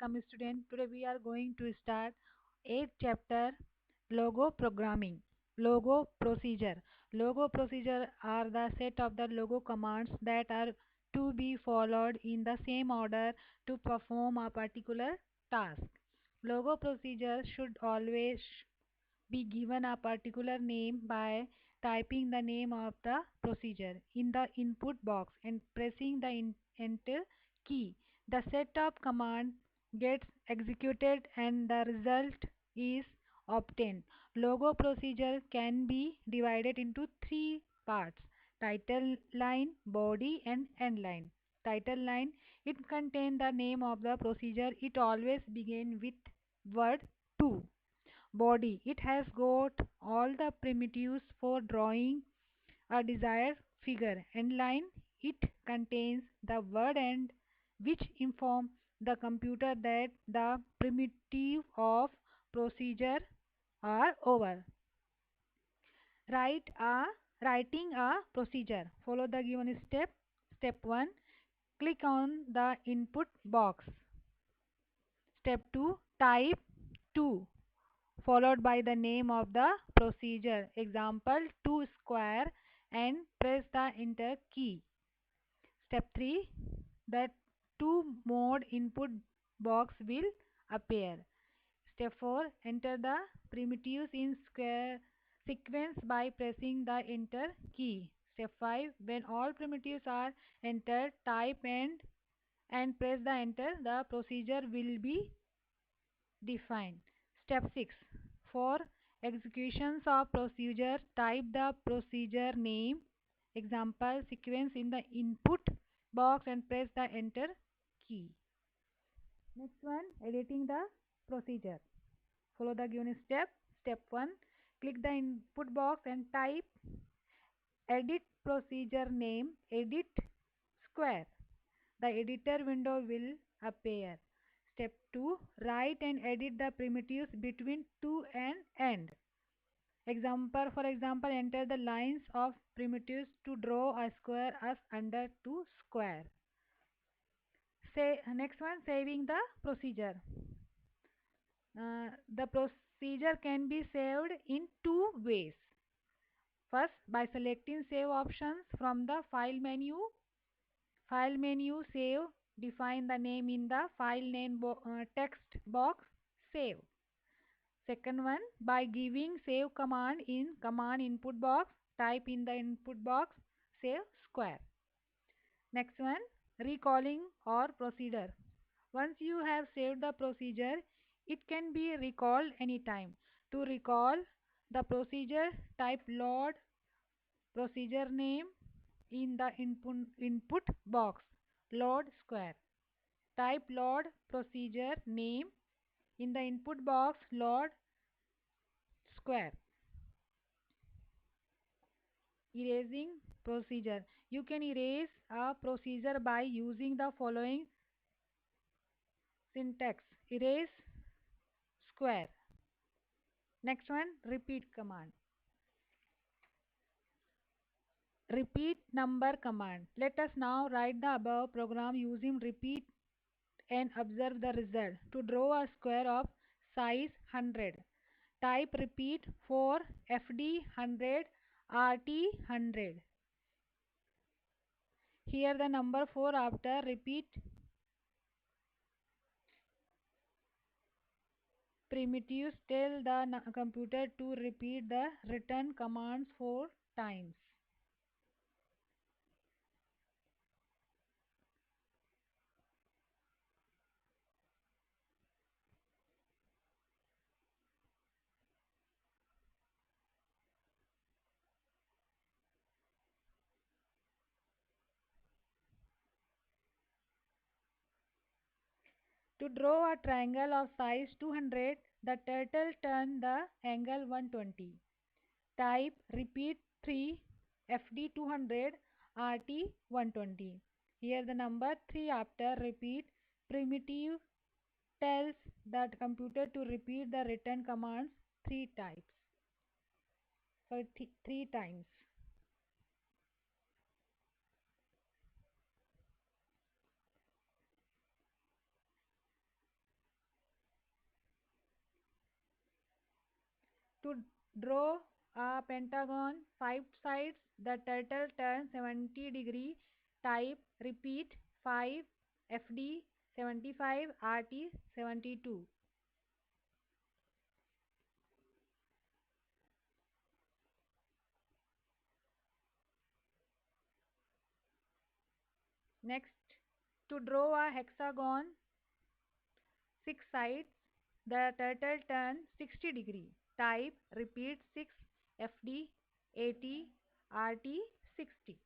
welcome student. Today we are going to start 8th chapter logo programming. Logo procedure. Logo procedure are the set of the logo commands that are to be followed in the same order to perform a particular task. Logo procedure should always be given a particular name by typing the name of the procedure in the input box and pressing the enter key. The setup command gets executed and the result is obtained. Logo procedure can be divided into three parts: title line, body and end line. Title line, it contains the name of the procedure. It always begins with word to. Body, it has got all the primitives for drawing a desired figure. End line, it contains the word end which inform the computer that the primitive of procedure are over. Write a Writing a procedure. Follow the given step. Step 1, click on the input box. Step 2, type 2 followed by the name of the procedure, example 2 square, and press the enter key. Step 3, the two mode input box will appear. Step 4, enter the primitives in square sequence by pressing the enter key. Step 5, when all primitives are entered, type and press the enter, the procedure will be defined. Step 6. For executions of procedure, type the procedure name, example sequence in the input box and press the enter key. Next one, editing the procedure. Follow the given step. Step 1, click the input box and type edit procedure name, edit square. The editor window will appear. Step 2, write and edit the primitives between to and end. For example, enter the lines of primitives to draw a square as under to square. Next one, saving the procedure. The procedure can be saved in two ways. First, by selecting save options from the file menu. File menu, save, define the name in the file name text box, save. Second one, by giving save command in command input box, type in the input box, save square. Next one, recalling or procedure. Once you have saved the procedure, it can be recalled anytime. To recall the procedure, type load procedure name in the input box, load square. Type load procedure name in the input box, load square. Erasing procedure. You can erase a procedure by using the following syntax: erase square. Next one, repeat command. Repeat number command. Let us now write the above program using repeat and observe the result. To draw a square of size 100, type repeat for FD 100, RT 100. Here the number 4 after repeat primitives tell the computer to repeat the return commands 4 times. To draw a triangle of size 200, the turtle turn the angle 120. Type repeat 3 FD 200 RT 120. Here the number 3 after repeat primitive tells the computer to repeat the return commands 3 types. So 3 times. To draw a pentagon, 5 sides, the turtle turns 70 degree. Type, repeat, 5, FD, 75, RT, 72. Next, to draw a hexagon, 6 sides, the turtle turns 60 degree. Type, repeat, 6, FD, 80, RT, 60.